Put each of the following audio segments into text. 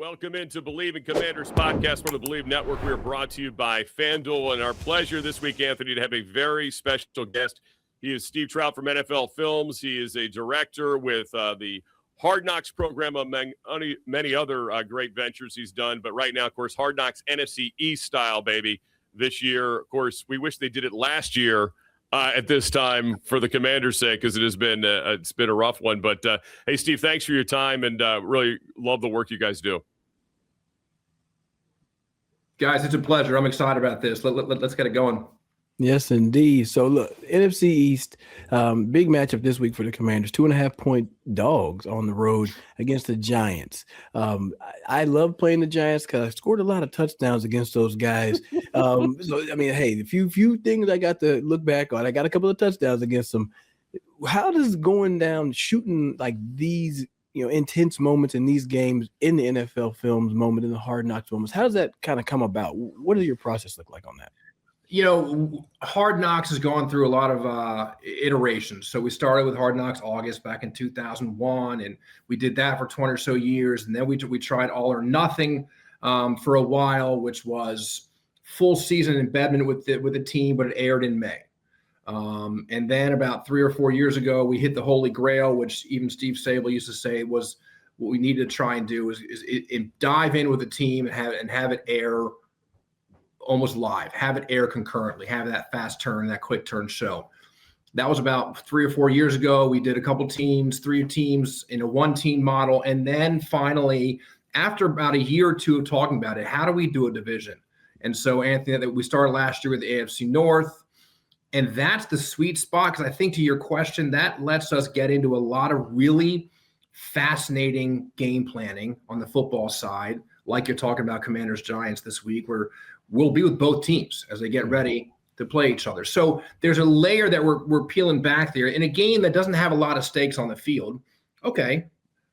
Welcome into Believe in Commanders podcast from the Believe Network. We are brought to you by FanDuel, and our pleasure this week, Anthony, to have a very special guest. He is Steve Trout from NFL Films. He is a director with the Hard Knocks program, among many other great ventures he's done. But right now, of course, Hard Knocks NFC East style, baby, this year. Of course, we wish they did it last year at this time for the Commanders' sake, because it has been it's been a rough one. But hey, Steve, thanks for your time, and really love the work you guys do. Guys, it's a pleasure. I'm excited about this. Let's get it going. Yes, indeed. So, look, NFC East, big matchup this week for the Commanders. 2.5-point dogs on the road against the Giants. I love playing the Giants because I scored a lot of touchdowns against those guys. So, I mean, hey, the few things I got to look back on, I got a couple of touchdowns against them. How does going down shooting like these intense moments in these games in the NFL Films moment, in the Hard Knocks moments, how does that kind of come about? What does your process look like on that? Hard Knocks has gone through a lot of iterations. So we started with Hard Knocks August back in 2001, and we did that for 20 or so years. And then we tried All or Nothing for a while, which was full season embedment with the team, but it aired in May. And then about 3 or 4 years ago, we hit the Holy Grail, which even Steve Sable used to say was what we needed to try and do is dive in with the team and have it air almost live, have it air concurrently, have that fast turn, that quick turn show. That was about 3 or 4 years ago. We did a couple teams, 3 teams in a 1-team model. And then finally, after about a year or two of talking about it, how do we do a division? And so, Anthony, we started last year with the AFC North. And that's the sweet spot, because I think, to your question, that lets us get into a lot of really fascinating game planning on the football side, like you're talking about Commanders Giants this week, where we'll be with both teams as they get ready to play each other. So there's a layer that we're peeling back there in a game that doesn't have a lot of stakes on the field. Okay,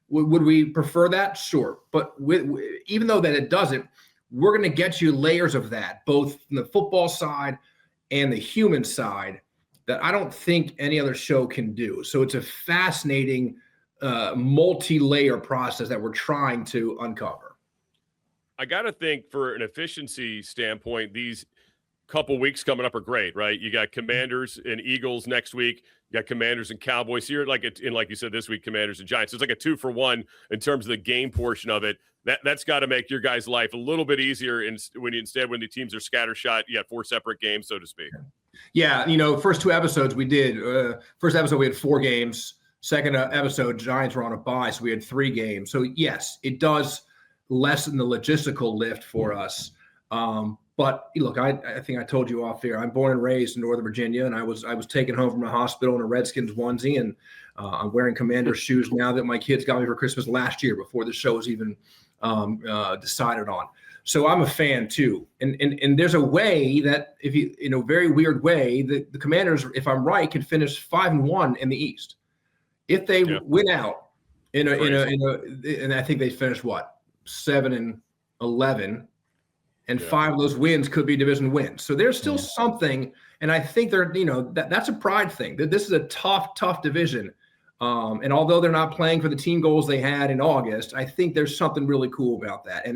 would we prefer that? Sure. But even though that it doesn't, we're going to get you layers of that, both from the football side and the human side, that I don't think any other show can do. So it's a fascinating multi-layer process that we're trying to uncover. I got to think, for an efficiency standpoint, these couple weeks coming up are great, right? You got Commanders and Eagles next week. You got Commanders and Cowboys here, like you said, this week, Commanders and Giants. So it's like a 2-for-1 in terms of the game portion of it. That's got to make your guys' life a little bit easier. And when the teams are scattershot, you got 4 separate games, so to speak. Yeah, first 2 episodes we did. First episode we had 4 games. Second episode, Giants were on a bye, so we had 3 games. So yes, it does lessen the logistical lift for us. But look, I think I told you off air, I'm born and raised in Northern Virginia, and I was taken home from the hospital in a Redskins onesie, and I'm wearing Commander's shoes now that my kids got me for Christmas last year, before the show was even decided on. So I'm a fan too. And there's a way that, if you, in a very weird way, the Commanders, if I'm right, can finish 5-1 in the East. If they win out and I think they finished 7-11, and 5 of those wins could be division wins. So there's still something, and I think that's a pride thing. This is a tough division. And although they're not playing for the team goals they had in August, I think there's something really cool about that. And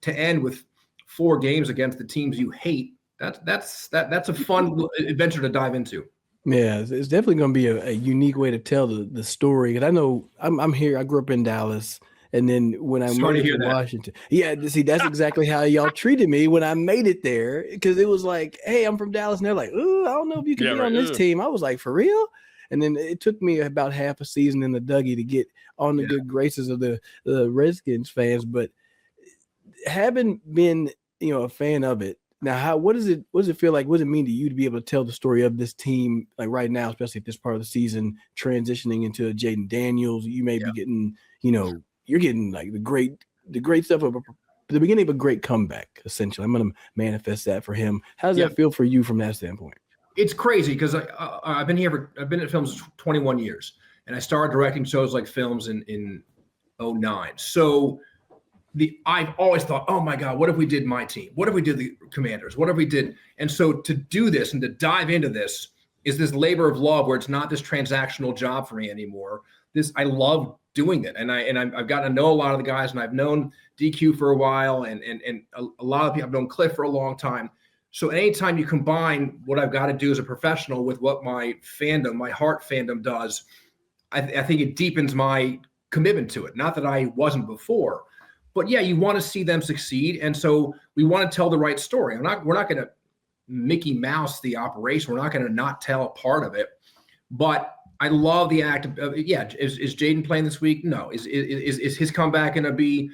to end with 4 games against the teams you hate, that's a fun adventure to dive into. Yeah, it's definitely going to be a unique way to tell the story. And I know I'm here. I grew up in Dallas. And then when I moved to Washington, see, that's exactly how y'all treated me when I made it there. Because it was like, hey, I'm from Dallas. And they're like, ooh, I don't know if you can be on this team. I was like, for real? And then it took me about half a season in the Dougie to get on the good graces of the Redskins fans. But having been, a fan of it, now, what does it feel like? What does it mean to you to be able to tell the story of this team, like right now, especially at this part of the season, transitioning into Jayden Daniels? You may be getting, you're getting like the great stuff of the beginning of a great comeback, essentially. I'm going to manifest that for him. How does that feel for you from that standpoint? It's crazy because I've been at Films 21 years, and I started directing shows like Films in 2009. So I've always thought, oh my God, what if we did my team? What if we did the Commanders? What if we did? And so to do this and to dive into this is this labor of love, where it's not this transactional job for me anymore. I love doing it. And I've gotten to know a lot of the guys, and I've known DQ for a while, and a lot of people. I've known Cliff for a long time. So anytime you combine what I've got to do as a professional with what my fandom, my heart fandom does, I think it deepens my commitment to it. Not that I wasn't before, but yeah, you want to see them succeed. And so we want to tell the right story. We're not going to Mickey Mouse the operation. We're not going to not tell a part of it, but I love the act of is Jayden playing this week? No. Is his comeback going to be,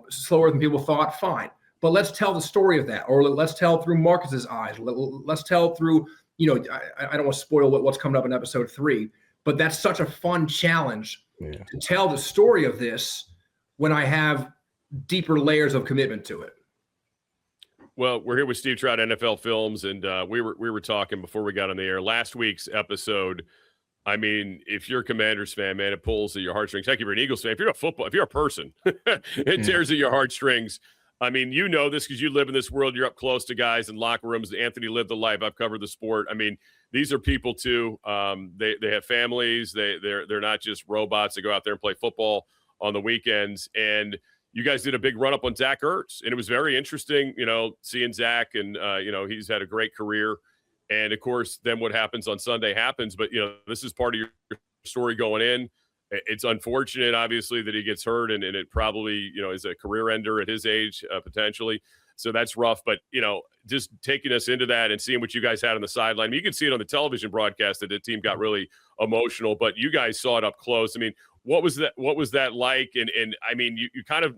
slower than people thought? Fine. But let's tell the story of that, or let's tell through Marcus's eyes. Let's tell through, I don't want to spoil what's coming up in episode 3, but that's such a fun challenge to tell the story of this when I have deeper layers of commitment to it. Well, we're here with Steve Trout, NFL Films, and we were talking before we got on the air. Last week's episode, I mean, if you're a Commanders fan, man, it pulls at your heartstrings. Heck, if you're an Eagles fan, if you're a person, it tears at your heartstrings. I mean, you know this because you live in this world. You're up close to guys in locker rooms. Anthony lived the life. I've covered the sport. I mean, these are people too. They have families. They're not just robots that go out there and play football on the weekends. And you guys did a big run up on Zach Ertz, and it was very interesting, seeing Zach, and he's had a great career. And of course, then what happens on Sunday happens. But this is part of your story going in. It's unfortunate, obviously, that he gets hurt, and it probably, is a career ender at his age, potentially. So that's rough. But, just taking us into that and seeing what you guys had on the sideline. I mean, you can see it on the television broadcast that the team got really emotional, but you guys saw it up close. I mean, what was that like? And I mean, you kind of,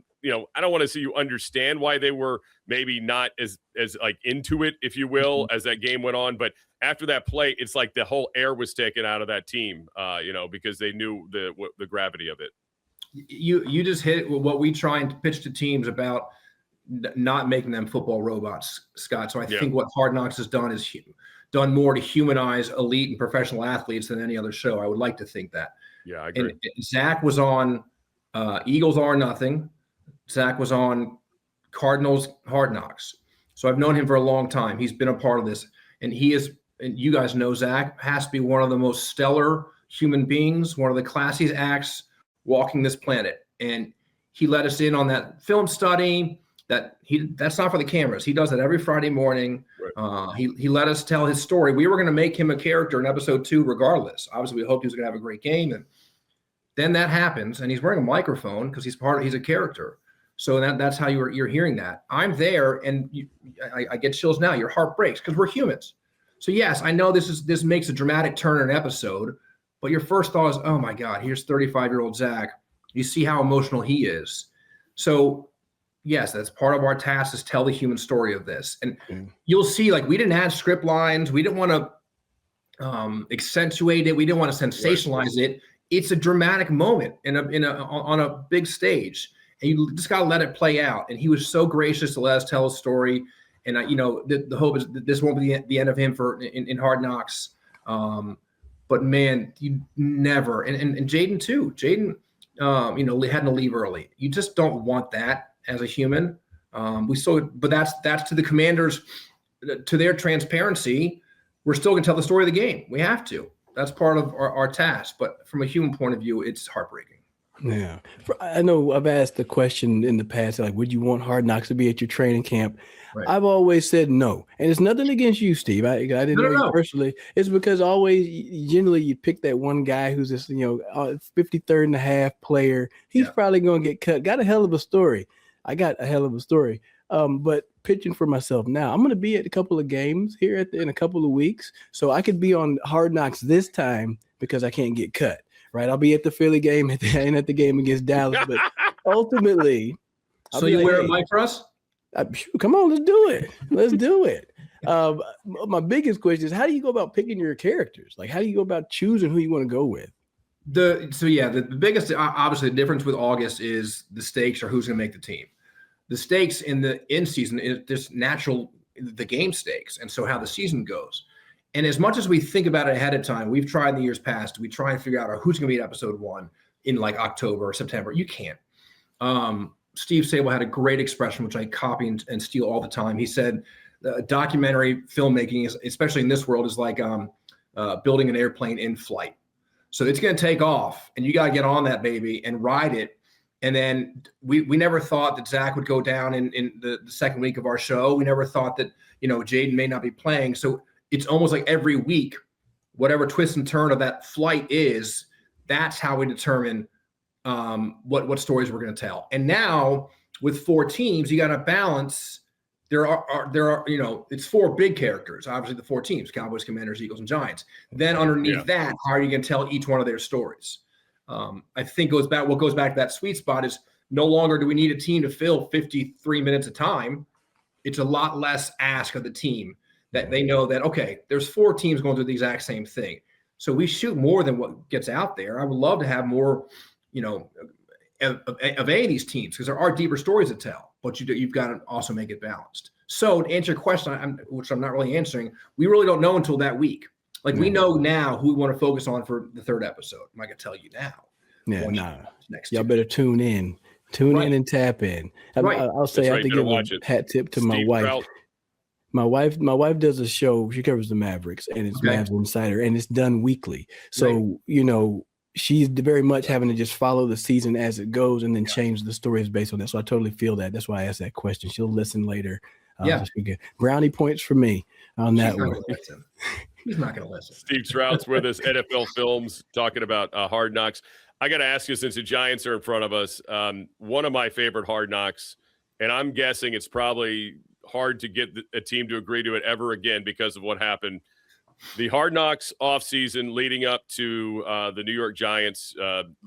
I don't want to see you understand why they were maybe not as like into it, if you will, as that game went on. But after that play, it's like the whole air was taken out of that team, because they knew the gravity of it. You just hit what we try and pitch to teams about not making them football robots, Scott. So I think what Hard Knocks has done is done more to humanize elite and professional athletes than any other show. I would like to think that. Yeah, I agree. And Zach was on Eagles Are Nothing. Zach was on Cardinals Hard Knocks. So I've known him for a long time. He's been a part of this. And he is, and you guys know Zach, has to be one of the most stellar human beings, one of the classiest acts walking this planet. And he let us in on that film study that's not for the cameras. He does it every Friday morning. Right. He let us tell his story. We were going to make him a character in episode 2 regardless. Obviously, we hoped he was going to have a great game. And then that happens, and he's wearing a microphone because he's a character. So that's how you're hearing that. I'm there, and I get chills now. Your heart breaks because we're humans. So yes, I know this makes a dramatic turn in an episode, but your first thought is, oh my God, here's 35-year-old Zach. You see how emotional he is. So yes, that's part of our task, is tell the human story of this. And you'll see, like, we didn't add script lines. We didn't want to accentuate it. We didn't want to sensationalize it. It's a dramatic moment on a big stage, and you just got to let it play out. And he was so gracious to let us tell a story. And the hope is that this won't be the end of him in Hard Knocks. But man, you never, and Jayden too. Jayden, had to leave early. You just don't want that as a human. But that's to the Commanders, to their transparency. We're still going to tell the story of the game. We have to. That's part of our task. But from a human point of view, it's heartbreaking. Yeah. I know I've asked the question in the past, like, would you want Hard Knocks to be at your training camp? Right. I've always said no. And it's nothing against you, Steve. I didn't know you personally. It's because generally you pick that one guy who's this, 53rd and a half player. He's probably going to get cut. Got a hell of a story. I got a hell of a story. But pitching for myself now, I'm going to be at a couple of games here in a couple of weeks. So I could be on Hard Knocks this time because I can't get cut. Right, I'll be at the Philly game and at the game against Dallas, but ultimately, so you wear a mic for us? Come on, let's do it. Let's do it. My biggest question is, how do you go about picking your characters? Like, how do you go about choosing who you want to go with? The biggest, obviously, the difference with August is the stakes are who's going to make the team. The stakes in the in-season is just the game stakes, and so how the season goes. And as much as we think about it ahead of time, we've tried in the years past, we try and figure out who's going to be in episode 1 in like October or September. You can't. Steve Sable had a great expression, which I copy and steal all the time. He said, documentary filmmaking, especially in this world, is like building an airplane in flight. So it's going to take off, and you got to get on that baby and ride it. And then we never thought that Zach would go down in the second week of our show. We never thought that, Jayden may not be playing. So it's almost like every week, whatever twist and turn of that flight is, that's how we determine what stories we're going to tell. And now with 4 teams, you got to balance. There are it's 4 big characters, obviously the 4 teams: Cowboys, Commanders, Eagles, and Giants. Then underneath that, how are you going to tell each one of their stories? I think what goes back to that sweet spot is no longer do we need a team to fill 53 minutes of time. It's a lot less ask of the team that they know that, okay, there's 4 teams going through the exact same thing. So we shoot more than what gets out there. I would love to have more, of any of these teams, because there are deeper stories to tell, but you've got to also make it balanced. So to answer your question, which I'm not really answering, we really don't know until that week. Like we know now who we want to focus on for the 3rd episode. I'm not going to tell you now. Yeah, y'all better tune in and tap in. I'll say I have to give a hat tip to my wife. Trout. My wife does a show. She covers the Mavericks, and it's Mavs Insider, and it's done weekly. So she's very much having to just follow the season as it goes, and then change the stories based on that. So I totally feel that. That's why I asked that question. She'll listen later. Brownie points for me on that one. He's not going to listen. Steve Trout's with us, NFL Films, talking about Hard Knocks. I got to ask you, since the Giants are in front of us, one of my favorite Hard Knocks, and I'm guessing it's probably hard to get a team to agree to it ever again because of what happened. The Hard Knocks offseason leading up to the New York Giants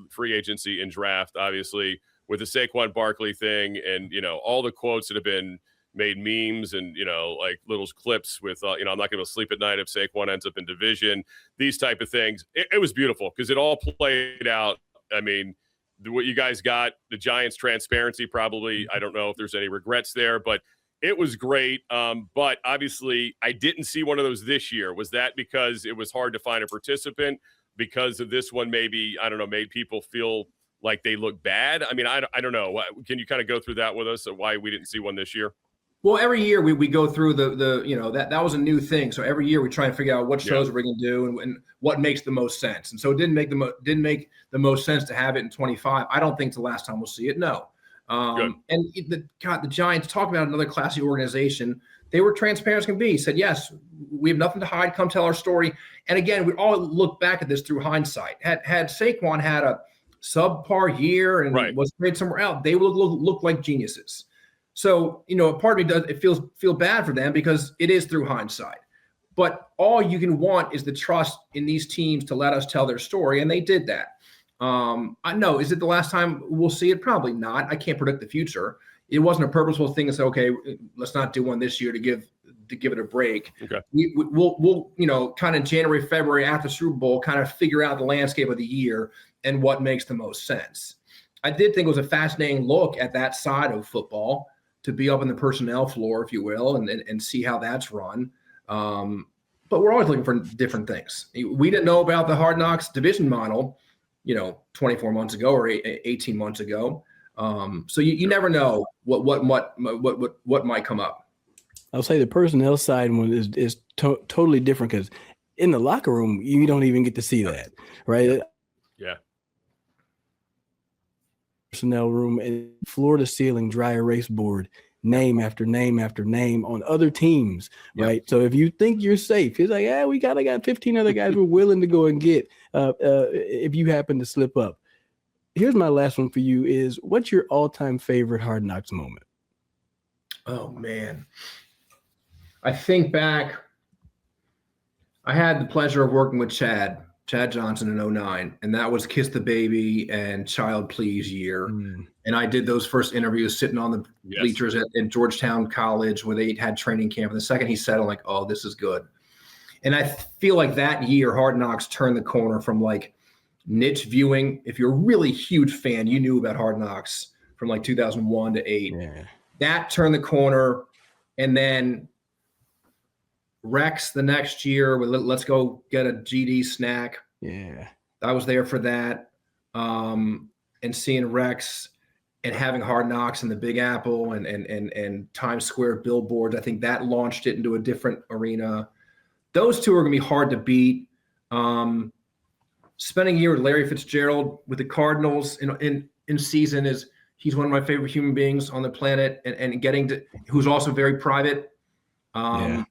free agency and draft, obviously, with the Saquon Barkley thing and, all the quotes that have been made memes and, like little clips with, I'm not going to sleep at night if Saquon ends up in division, these type of things. It was beautiful because it all played out. I mean, what you guys got, the Giants transparency, probably, I don't know if there's any regrets there, but it was great. But obviously I didn't see one of those this year. Was that because it was hard to find a participant because of this one? Maybe, I don't know, made people feel like they look bad. I mean, I don't know. Can you kind of go through that with us, why we didn't see one this year? Well, every year we go through that was a new thing. So every year we try and figure out what shows we're going to do and what makes the most sense. And so it didn't make the most sense to have it in 25. I don't think it's the last time we'll see it. No. And the Giants, talk about another classy organization. They were transparent as can be. Said, yes, we have nothing to hide. Come tell our story. And again, we all look back at this through hindsight. Had Saquon had a subpar year and was played somewhere else, they would look like geniuses. So, part of me feel bad for them because it is through hindsight. But all you can want is the trust in these teams to let us tell their story, and they did that. I know, is it the last time we'll see it? Probably not. I can't predict the future. It wasn't a purposeful thing to say, okay, let's not do one this year to give it a break. Okay. We'll kind of January, February after Super Bowl, kind of figure out the landscape of the year and what makes the most sense. I did think it was a fascinating look at that side of football, to be up on the personnel floor, if you will, and see how that's run. But we're always looking for different things. We didn't know about the Hard Knocks division model, 24 months ago or 18 months ago. So you never know what might come up. I'll say the personnel side one is totally different because in the locker room, you don't even get to see that, right? Yeah. Personnel room and floor to ceiling dry erase board, name after name after name on other teams, right? So if you think you're safe, it's like, I got 15 other guys we're willing to go and get if you happen to slip up. Here's my last one for you is, what's your all-time favorite Hard Knocks moment? Oh, man. I think back, I had the pleasure of working with Chad Johnson in 2009, and that was Kiss the Baby and Child Please year. And I did those first interviews sitting on the bleachers at Georgetown College where they had training camp. And the second he said, I'm like, oh, this is good. And I feel like that year, Hard Knocks turned the corner from like niche viewing. If you're a really huge fan, you knew about Hard Knocks from like 2001 to 8. Yeah. That turned the corner. And then Rex the next year, let's go get a GD snack. Yeah. I was there for that. And seeing Rex and having Hard Knocks in the Big Apple and Times Square billboards, I think that launched it into a different arena. Those two are going to be hard to beat. spending a year with Larry Fitzgerald with the Cardinals in season he's one of my favorite human beings on the planet, and getting to, who's also very private. And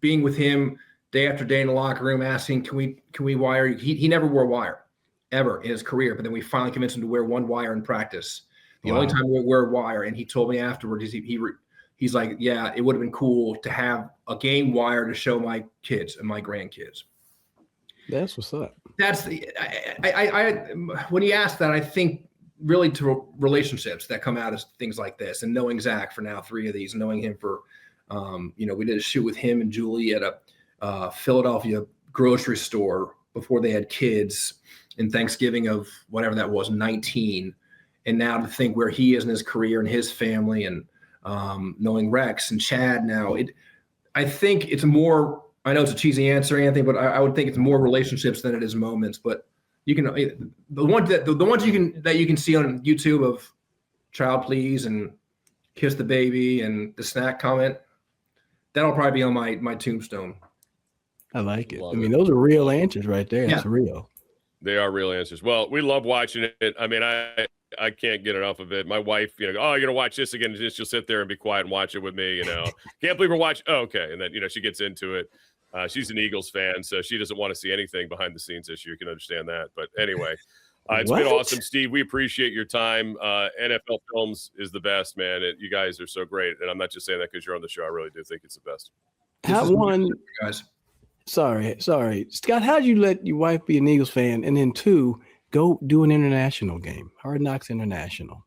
being with him day after day in the locker room, asking, can we wire? He never wore a wire ever in his career, but then we finally convinced him to wear one wire in practice. The only time we wear a wire, and he told me afterwards, he's like, yeah, it would have been cool to have a game wire to show my kids and my grandkids. That's what's up. That's when you ask that, I think really to relationships that come out of things like this, and knowing Zach for now 3 of these, knowing him for, we did a shoot with him and Julie at a Philadelphia grocery store before they had kids in Thanksgiving of whatever that was, 19. And now to think where he is in his career and his family, and knowing Rex and Chad now, I think it's more, I know it's a cheesy answer, Anthony, but I would think it's more relationships than it is moments. But you can, the ones you can see on YouTube of Child Please and Kiss the Baby and the snack comment, that'll probably be on my tombstone. I like it. Those are real answers right there. It's real. They are real answers. Well, we love watching it. I mean, I can't get enough of it. My wife, oh, you're going to watch this again. She'll sit there and be quiet and watch it with me, Can't believe we're watching. Oh, okay. And then, she gets into it. She's an Eagles fan, so she doesn't want to see anything behind the scenes this year. You can understand that. But anyway, it's been awesome, Steve. We appreciate your time. NFL Films is the best, man. You guys are so great. And I'm not just saying that because you're on the show. I really do think it's the best. Guys. Sorry. Scott, how'd you let your wife be an Eagles fan? And then 2, go do an international game, Hard Knocks International.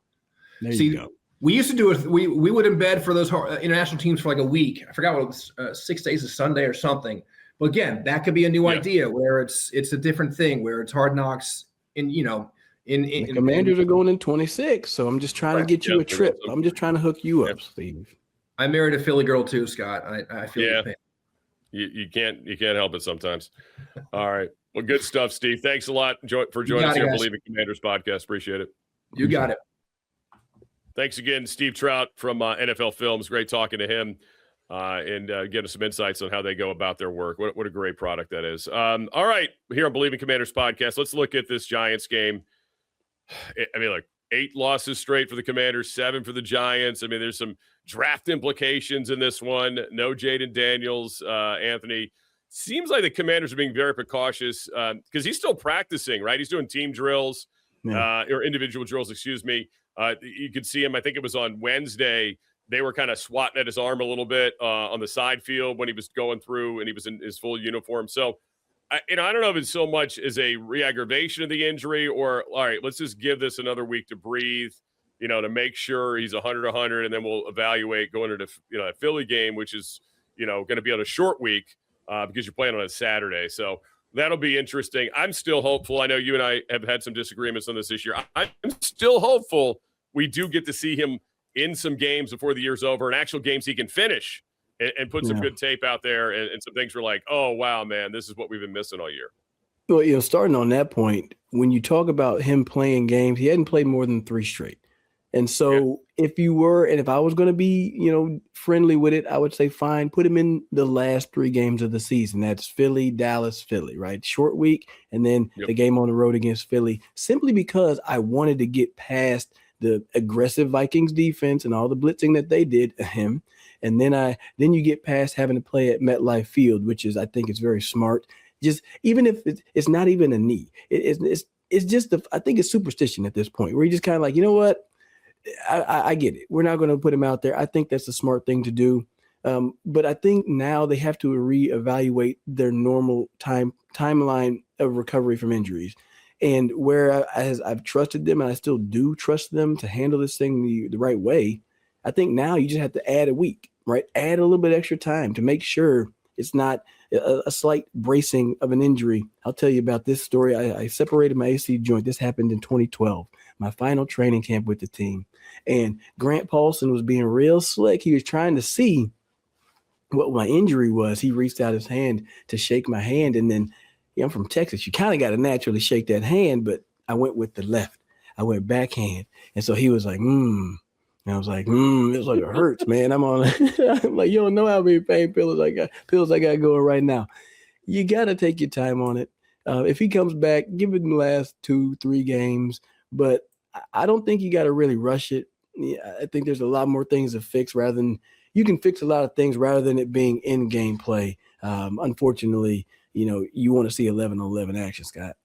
There you go. We used to do it. We would embed for those international teams for like a week. I forgot what it was, 6 days of Sunday or something. But again, that could be a new idea where it's a different thing, where it's Hard Knocks in the Commanders are going in 26. So I'm just trying to get you a trip. I'm just trying to hook you up, Steve. I married a Philly girl too, Scott. I feel your pain. You can't help it sometimes. All right. Well, good stuff, Steve. Thanks a lot for joining us here on Believe in Commanders podcast. Appreciate it. You got it. Thanks again, Steve Trout from NFL Films. Great talking to him and getting some insights on how they go about their work. What a great product that is. All right. Here on Believe in Commanders podcast, let's look at this Giants game. 8 losses straight for the Commanders, 7 for the Giants. There's some draft implications in this one. No Jayden Daniels, Anthony. Seems like the Commanders are being very precautious because he's still practicing, right? He's doing team drills or individual drills, excuse me. You could see him, I think it was on Wednesday, they were kind of swatting at his arm a little bit on the side field when he was going through and he was in his full uniform. So, I don't know if it's so much as a re-aggravation of the injury or, all right, let's just give this another week to breathe, to make sure he's 100, and then we'll evaluate going into a Philly game, which is, going to be on a short week because you're playing on a Saturday. So that'll be interesting. I'm still hopeful. I know you and I have had some disagreements on this year. I'm still hopeful we do get to see him in some games before the year's over, and actual games he can finish and put some good tape out there and some things we're like, oh, wow, man, this is what we've been missing all year. Well, starting on that point, when you talk about him playing games, he hadn't played more than 3 straight. And so if I was going to be, friendly with it, I would say, fine, put him in the last 3 games of the season. That's Philly, Dallas, Philly, right? Short week. And then the game on the road against Philly, simply because I wanted to get past the aggressive Vikings defense and all the blitzing that they did to him. And then you get past having to play at MetLife Field, which is, I think it's very smart. Just even if it's not even a knee, it's just I think it's superstition at this point where you're just kind of like, you know what? I get it. We're not going to put him out there. I think that's a smart thing to do. But I think now they have to reevaluate their normal timeline of recovery from injuries. And whereas I've trusted them and I still do trust them to handle this thing the right way, I think now you just have to add a week, right? Add a little bit extra time to make sure it's not a slight bracing of an injury. I'll tell you about this story. I separated my AC joint. This happened in 2012, my final training camp with the team. And Grant Paulson was being real slick. He was trying to see what my injury was. He reached out his hand to shake my hand. And then I'm from Texas. You kind of got to naturally shake that hand, but I went with the left. I went backhand. And so he was like, And I was like, it's like, it hurts, man. I'm like, you don't know how many pain pills I got going right now. you got to take your time on it. If he comes back, give it the last 2-3 games, but I don't think you got to really rush it. I think there's a lot more things to fix rather than you can fix a lot of things rather than it being in-game play. Unfortunately, you want to see 11-11 action, Scott.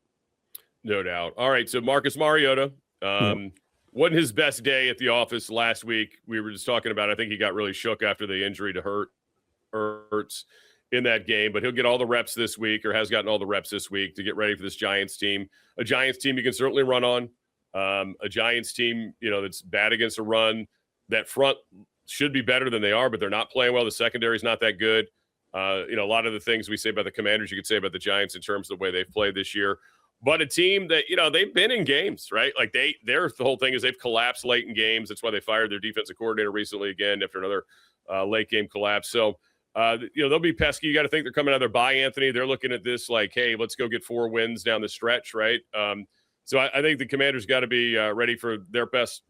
No doubt. All right, so Marcus Mariota, wasn't his best day at the office last week. We were just talking about, I think he got really shook after the injury to Ertz in that game, but he'll get all the reps this week, or has gotten all the reps this week to get ready for this Giants team. A Giants team you can certainly run on. A Giants team, that's bad against a run. That front should be better than they are, but they're not playing well. The secondary is not that good. A lot of the things we say about the Commanders, you could say about the Giants in terms of the way they've played this year. But a team that, they've been in games, right? Like the whole thing is they've collapsed late in games. That's why they fired their defensive coordinator recently again after another late game collapse. So, they'll be pesky. You got to think they're coming out of their bye, Anthony. They're looking at this like, hey, let's go get 4 wins down the stretch, right? So I think the Commanders got to be ready for their best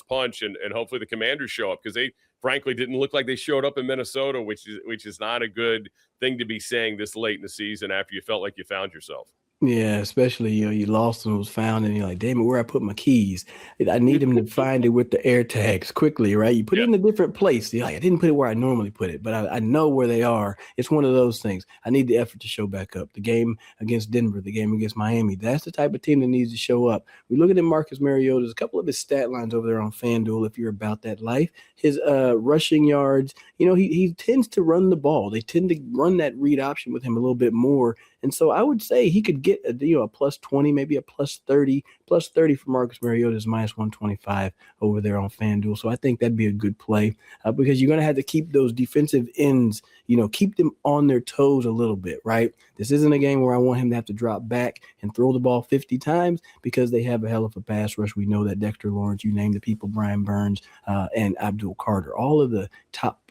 punch, and hopefully the Commanders show up, because they frankly didn't look like they showed up in Minnesota, which is not a good thing to be saying this late in the season after you felt like you found yourself. Yeah, especially, you lost and was found, and you're like, damn it, where I put my keys? I need them to find it with the air tags quickly, right? You put it in a different place. You're like, I didn't put it where I normally put it, but I know where they are. It's one of those things. I need the effort to show back up. The game against Denver, the game against Miami, that's the type of team that needs to show up. We look at Marcus Mariota, a couple of his stat lines over there on FanDuel, if you're about that life. His rushing yards, he tends to run the ball. They tend to run that read option with him a little bit more. And so I would say he could get a plus 20, maybe a plus 30. Plus 30 for Marcus Mariota is minus 125 over there on FanDuel. So I think that'd be a good play because you're going to have to keep those defensive ends, keep them on their toes a little bit, right? This isn't a game where I want him to have to drop back and throw the ball 50 times because they have a hell of a pass rush. We know that Dexter Lawrence, you name the people, Brian Burns, and Abdul Carter, all of the top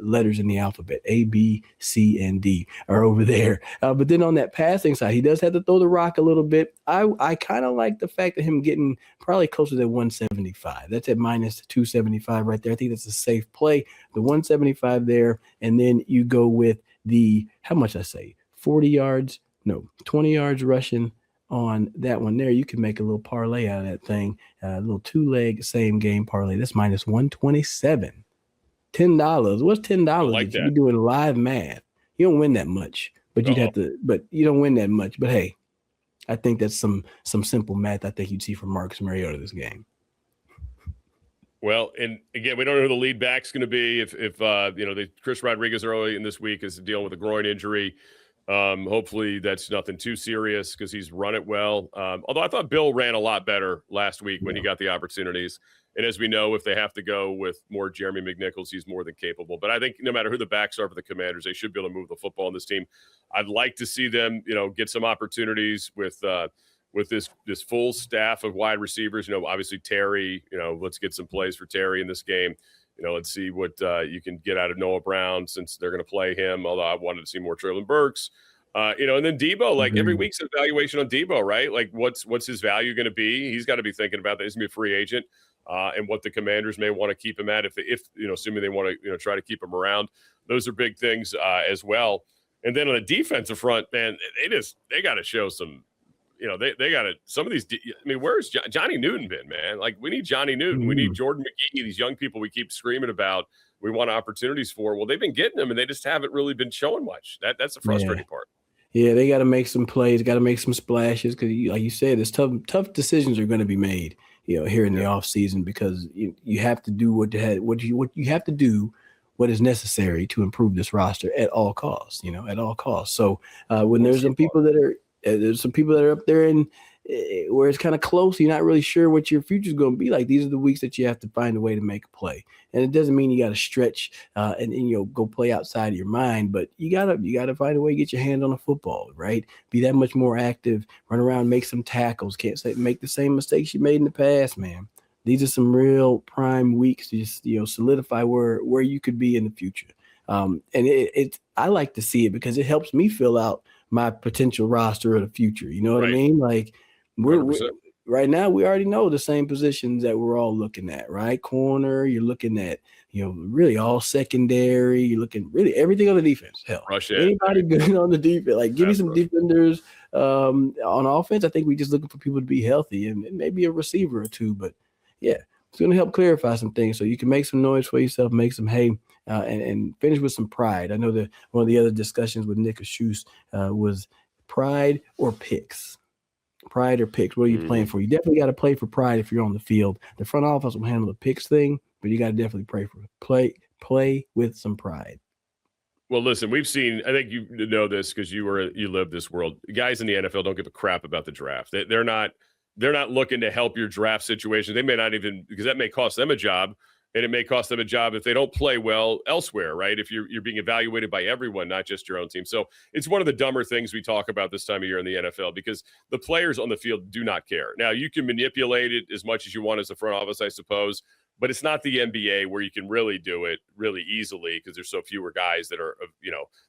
letters in the alphabet, A, B, C, and D are over there. But then on that passing side, he does have to throw the rock a little bit. I kind of like the fact of him getting probably closer to 175. That's at minus 275 right there. I think that's a safe play. The 175 there, and then you go with the, how much I say, 40 yards? No, 20 yards rushing on that one there. You can make a little parlay out of that thing, a little 2-leg same game parlay. That's minus 127. $10. What's $10? Like that. You're doing live math. You don't win that much, but you'd have to. But you don't win that much. But hey, I think that's some simple math. I think you'd see from Marcus Mariota this game. Well, and again, we don't know who the lead back's going to be. If Chris Rodriguez early in this week is dealing with a groin injury. Hopefully that's nothing too serious because he's run it well. Although I thought Bill ran a lot better last week when he got the opportunities. And as we know, if they have to go with more Jeremy McNichols, he's more than capable. But I think no matter who the backs are for the Commanders, they should be able to move the football on this team. I'd like to see them, get some opportunities with this full staff of wide receivers. Obviously Terry, let's get some plays for Terry in this game. Let's see what you can get out of Noah Brown since they're going to play him, although I wanted to see more Traylon Burks. And then Debo, like every week's an evaluation on Debo, right? Like what's his value going to be? He's got to be thinking about that. He's going to be a free agent and what the Commanders may want to keep him at if assuming they want to, try to keep him around. Those are big things as well. And then on the defensive front, man, they got to show some, they got to, some of these, where's Johnny Newton been, man? Like we need Johnny Newton. We need Jordan McGee, these young people we keep screaming about. We want opportunities for. Well, they've been getting them and they just haven't really been showing much. That's the frustrating part. Yeah, they got to make some plays, got to make some splashes because, like you said, it's tough decisions are going to be made, here in the off season because you have to do what you have to do, what is necessary to improve this roster at all costs. At all costs. So when there's some people that are up there and where it's kind of close, you're not really sure what your future is going to be like. These are the weeks that you have to find a way to make a play, and it doesn't mean you got to stretch and go play outside of your mind, but you gotta find a way to get your hand on the football, right? Be that much more active, run around, make some tackles. Can't say make the same mistakes you made in the past, man. These are some real prime weeks to just solidify where you could be in the future. And I like to see it because it helps me fill out my potential roster of the future. You know what I mean? Like we're right now we already know the same positions that we're all looking at, right? Corner, you're looking at, really all secondary. You're looking really everything on the defense. Hell, Rush anybody good on the defense? Like, give me some defenders on offense. I think we're just looking for people to be healthy and maybe a receiver or two. But yeah, it's going to help clarify some things so you can make some noise for yourself, make some hay, and finish with some pride. I know that one of the other discussions with Nick Ashuse was pride or picks. Pride or picks. What are you playing for? You definitely got to play for pride if you're on the field. The front office will handle the picks thing, but you got to definitely play with some pride. Well, listen, we've seen, I think you know this because you live this world. Guys in the NFL don't give a crap about the draft. They're not looking to help your draft situation. They may not even, because that may cost them a job, and it may cost them a job if they don't play well elsewhere, right? If you're being evaluated by everyone, not just your own team. So it's one of the dumber things we talk about this time of year in the NFL because the players on the field do not care. Now, you can manipulate it as much as you want as a front office, I suppose, but it's not the NBA where you can really do it really easily because there's so fewer guys that are,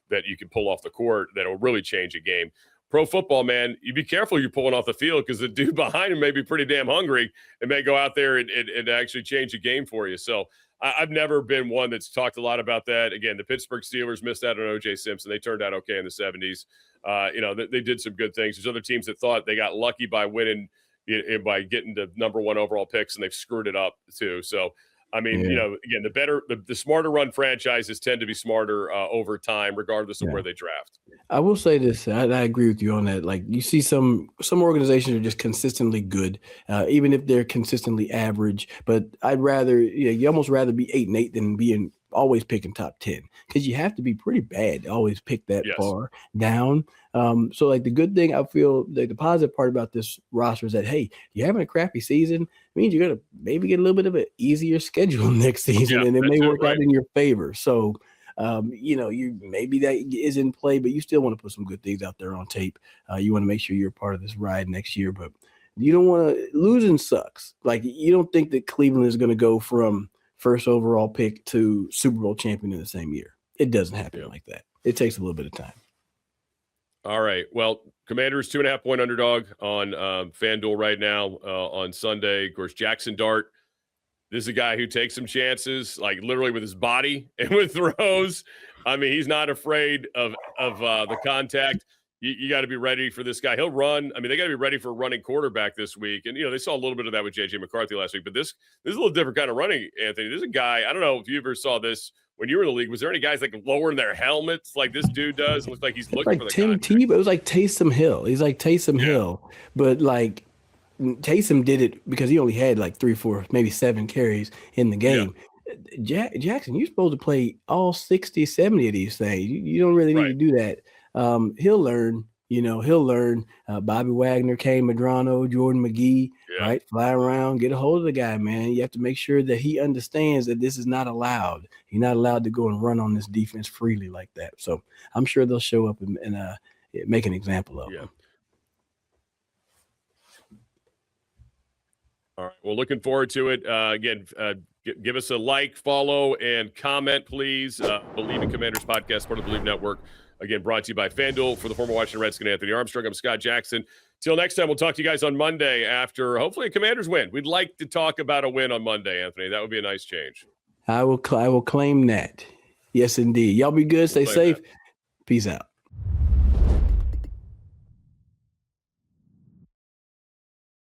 that you can pull off the court that will really change a game. Pro football, man, you be careful you're pulling off the field because the dude behind him may be pretty damn hungry and may go out there and actually change the game for you. So I've never been one that's talked a lot about that. Again, the Pittsburgh Steelers missed out on O.J. Simpson. They turned out okay in the 70s. They did some good things. There's other teams that thought they got lucky by winning, by getting the number 1 overall picks, and they've screwed it up too. So, I mean, again, the smarter run franchises tend to be smarter over time, regardless of where they draft. I will say this. I agree with you on that. Like, you see some organizations are just consistently good, even if they're consistently average. But I'd rather, you almost rather be 8-8 than being always picking top 10 because you have to be pretty bad to always pick that far down. So like the good thing I feel, the positive part about this roster is that, hey, you're having a crappy season. It means you're going to maybe get a little bit of an easier schedule next season, and it may work out in your favor. So, you maybe that is in play, but you still want to put some good things out there on tape. You want to make sure you're part of this ride next year, but you don't want to losing sucks. Like, you don't think that Cleveland is going to go from first overall pick to Super Bowl champion in the same year. It doesn't happen like that. It takes a little bit of time. All right. Well, Commanders 2.5-point underdog on FanDuel right now on Sunday. Of course, Jackson Dart. This is a guy who takes some chances, like literally with his body and with throws. I mean, he's not afraid of the contact. You got to be ready for this guy. He'll run. I mean, they got to be ready for a running quarterback this week. And, they saw a little bit of that with J.J. McCarthy last week. But this is a little different kind of running, Anthony. There's a guy, I don't know if you ever saw this when you were in the league. Was there any guys like lowering their helmets like this dude does? It looks like he's looking for the Tim Tebow. It was like Taysom Hill. He's like Taysom Hill. But, like, Taysom did it because he only had like 3, 4, maybe 7 carries in the game. Yeah. Jackson, you're supposed to play all 60, 70 of these things. You don't really need to do that. He'll learn. He'll learn. Bobby Wagner, Kane Madrano, Jordan McGee, right? Fly around, get a hold of the guy, man. You have to make sure that he understands that this is not allowed. You're not allowed to go and run on this defense freely like that. So I'm sure they'll show up and make an example of him. All right. Well, looking forward to it. Again, give us a like, follow, and comment, please. Believe in Commanders podcast, part of the Believe Network. Again, brought to you by FanDuel. For the former Washington Redskin, Anthony Armstrong, I'm Scott Jackson. Till next time, we'll talk to you guys on Monday after hopefully a Commanders win. We'd like to talk about a win on Monday, Anthony. That would be a nice change. I will claim that. Yes, indeed. Y'all be good. Stay safe. Peace out.